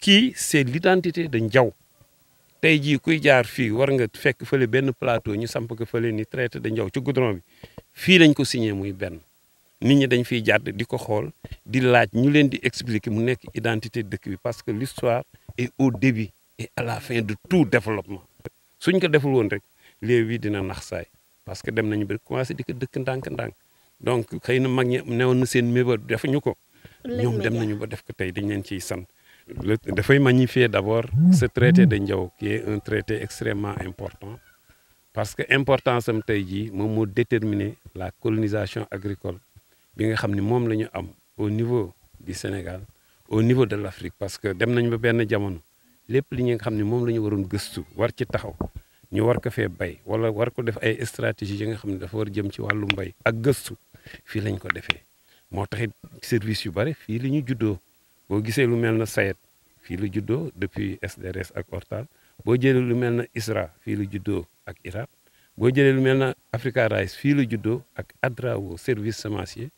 kii c'est l'identité de Ndiaw tey jii kuy jaar fii war nga fekk fële benn plateau ñu samp ko fële ni traité de Ndiaw ci goudron bi fii lañ ko signé muy benn nit ñi dañ fiy jàdd di ko xool di laaj ñu leen di expliquer mu nekk identité dëkk bi parce que l'histoire est au début et à la fin de tout développement suñ ko deful woon rek léew yi dina nax saay parce que dem nañu ba commencé di ko dëkk ndànk-ndànk donc xëy na mag ñi newoon na seen méba defuñu ko ñoom dem nañu ba def ko tey dañ leen ciy sant dafay magnifier d'abord ce traité de Ndiaw qui est un traité extrêmement important parce que importance am tey jii moom moo déterminer la colonisation agricole bi nga xam ni moom la ñu am au niveau du Sénégal au niveau de l'Afrique parce que dem nañ ba benn jamono lépp li nga xam ne moom la ñu waroon gëstu war ci taxaw ñu war ko fee bay wala war ko def ay stratégie yi nga xam ne dafa war jëm ci wàllu mbay ak gëstu fii lañ ko defee moo taxit service yu bare fii la ñu juddoo boo gisee lu mel na SAED fii la juddoo depuis SDRS ak Hortal boo jëlee lu mel na ISRA fii la juddoo ak IRAP boo jëlee lu mel na Africa Rice fii la juddoo ak ADRAO service semencier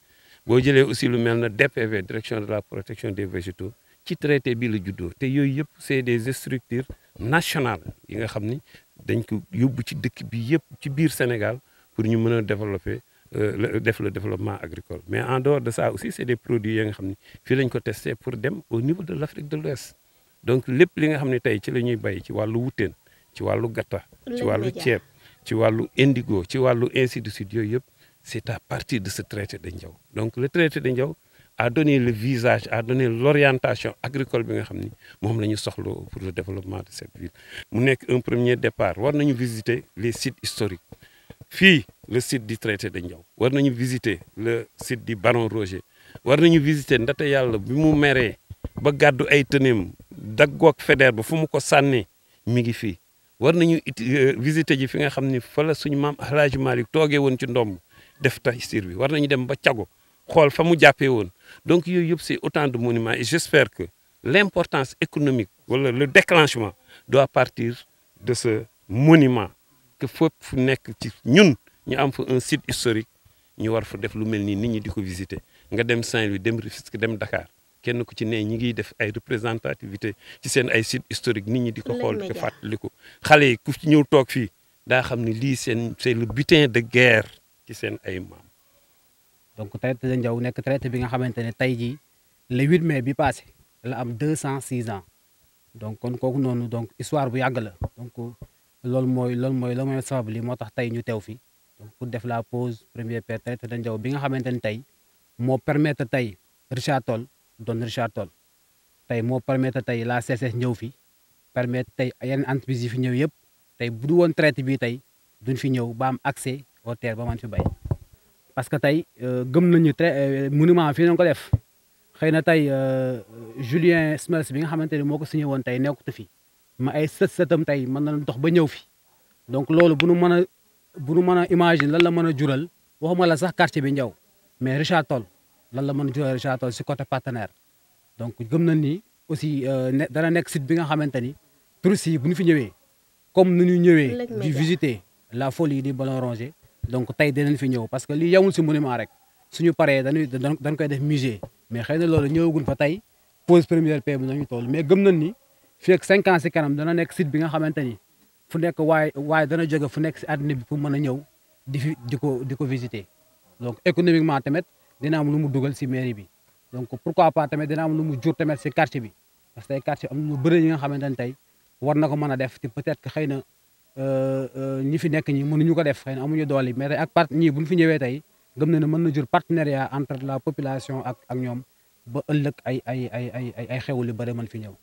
boo jëlee aussi lu mel na DPV direction de la protection des végétaux ci traité bi la juddoo te yooyu yëpp c'est des structures nationales yi nga xam ni dañ ko yóbbu ci dëkk bi yëpp ci biir Sénégal pour ñu mën a développer def le développement agricole mais en dehors de ça aussi c'est des produits yi nga xam ni fii lañ ko testé pour dem au niveau de l'Afrique de l'Ouest donc lépp li nga xam ne tey ci la ñuy bay ci wàllu wuteen ci wàllu gatta ci wàllu ceeb ci wàllu indigo ci wàllu ainsi de suite yooyu yëpp c'est à partir de ce traité de Ndiaw donc le traité de Ndiaw a donné le visage a donné l'orientation agricole bi nga xam ni moom la ñu soxla pour le développement de cette ville mu nekk un premier départ war nañu visiter les sites historiques fii le site du traité de Ndiaw war nañu visiter le site du Baron Roger war nañu visiter ndate yàlla bi mu meree ba gàddu ay tëneem daggoog Faidherbe ba fu mu ko sànnee mi ngi fii war nañu visiter ji fi nga xam ni fa la suñu maam El Hadj Malick toogee woon ci ndomb def Tafsir bi war nañu dem ba Cago xool fa mu jàppee woon donc yooyu yëpp c'est autant de monuments et j'espère que l'importance économique wala le déclenchement doit partir de ce monument que fépp fu nekk ci ñun ñu am fa un site historique ñu war fa def lu mel nii nit ñi di ko visiter nga dem Saint-Louis dem Rufisque dem Dakar kenn ku ci ne ñi ngi def ay représentativité ci seen ay sites historiques nit ñi di ko xool di ko fàttaliku xale yi ku ci ñëw toog fii daa xam ne lii c'est le butin de guerre ci seen ay maam. donc traité de Ndiaw nekk traité bi nga xamante ne tey jii le 8 mai bi passé la am 206 ans donc kon kooku noonu donc histoire bu yàgg la donc loolu mooy sabab li moo tax tey ñu teew fi donc pour def la pause première pierre traité de Ndiaw bi nga xamante ne tey moo permettre tey Richard Toll doon Richard Toll tey moo permettre tey la CSS ñëw fi permettre tey yenn entreprise yi fi ñëw yëpp tey bu du woon traité bi tey duñ fi ñëw ba am accès aux terres ba man fi bay parce que tey gëm nañu monument fii nañ ko def xëy na tey Julien Smels bi nga xamante ne moo ko signé woon tey nekkut fi ma ay sëtam tey mën na dox ba ñëw fi donc loolu bu nu mën a imagine lan la mën a jural waxuma la sax quartier bi Ndiaw mais Richard Toll lan la mën a jural Richard Toll si côté partenaire donc gëm nañ ni aussi dana nekk site bi nga xamante ni touristes yi bu ñu fi ñëwee comme nu ñu ñëwee di visiter la folie du Ballon Rongé donc tey dinañ fi ñëw parce que lii yamul si monument rek suñu paree dañ koy def musée mais xëy na loolu ñëwagun fa tey pose première pierre bi nañu toll mais gëm nañ ni fii ak 5 ans si kanam dana nekk site bi nga xamante ni fu nekk waaye dana jóge fu nekk si àddina bi pour mën a ñëw di ko visiter donc économiquement tamit dina am lu mu dugal si mairie bi donc pourquoi pas tamit dina am lu mu jur tamit si quartier bi parce que tey quartier am na lu bëri yi nga xamante ne tey war na ko mën a def te peut-être que xëy na ñi fi nekk ñi mënuñu ko def xëy na amuñu doole mais tey ak ñii bu ñu fi ñëwee tey gëm na ne mën na jur partenariat entre la population ak ñoom ba ëllëg ay xew lu bëri mën fi ñëw.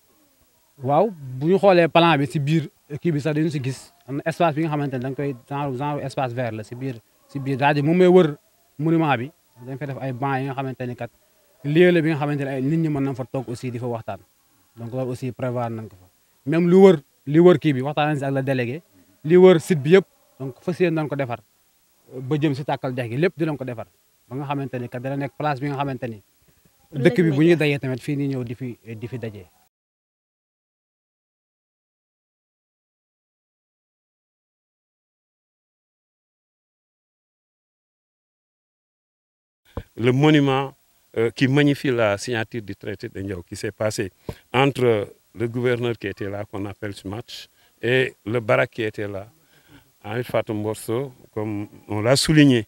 waaw bu ñu xoolee plan bi si biir kii bi sax dañu si gis am na espace bi nga xamante ne dañ koy genre espace vert la si biir rajo moom mooy wër monument bi dañ fay def ay bancs yi nga xamante ni kat lieu la bi nga xamante ne ay nit ñi mën nañ fa toog aussi di fa waxtaan donc loolu aussi prévoir nañ ko fa même li wër kii bi waxtaan nañ si ak la délégué. li wër site bi yëpp donc fas yéene nañ ko defar ba jëm si tàkkal dex gi lépp dinañ ko defar ba nga xamante ni kat dana nekk place bi nga xamante ni dëkk bi bu ñuy dajee tamit fii nii ñëw di fi dajee. Le monument qui magnifie la signature du traité de Ndiaw qui s'est passé entre le gouverneur qui était là, qu'on appelle Smatch, et le Barak qui était là, Ahmed Fatou Mborso, comme on l'a souligné,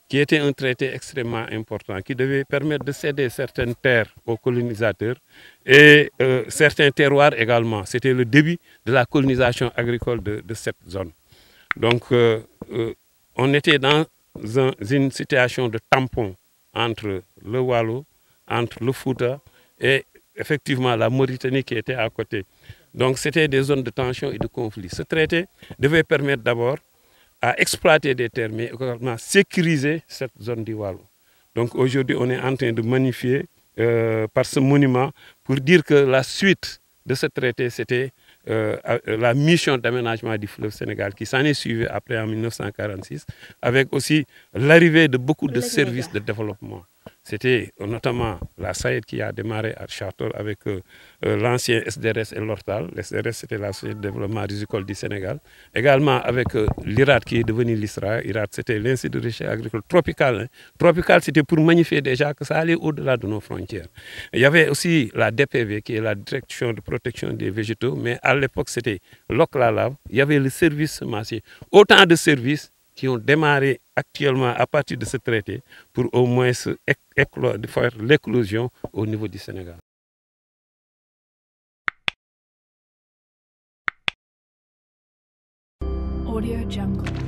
qui était un traité extrêmement important, qui devait permettre de céder certaines terres aux colonisateurs et certains terroirs également. C'était le début de la colonisation agricole de cette zone. Donc, on était dans une situation de tampon entre le Waalo, entre le Fouta et effectivement la Mauritanie qui était à côté. Donc, c'était des zones de tension et de conflit. Ce traité devait permettre d'abord à exploiter des terres, mais également sécuriser cette zone du Waalo. Donc aujourd'hui, on est en train de magnifier par ce monument pour dire que la suite de ce traité, c'était la mission d'aménagement du fleuve Sénégal qui s'en est suivie après en 1946, avec aussi l'arrivée de beaucoup de services de développement. C'était notamment la SAED qui a démarré à Chartor avec l'ancien SDRS et l'ORTAL. Le SDRS, c'était la Société de développement risicole du Sénégal. Également avec l'IRAD qui est devenu l'ISRA. IRAD, c'était l'Institut de recherche agricole tropical. Hein. Tropical, c'était pour magnifier déjà que ça allait au-delà de nos frontières. Il y avait aussi la DPV qui est la Direction de protection des végétaux, mais à l'époque, c'était l'OCLALAV. Il y avait le service semencier. Autant de services qui ont démarré actuellement à partir de ce traité pour au moins faire l'éclosion au niveau du Sénégal. Audio Jungle.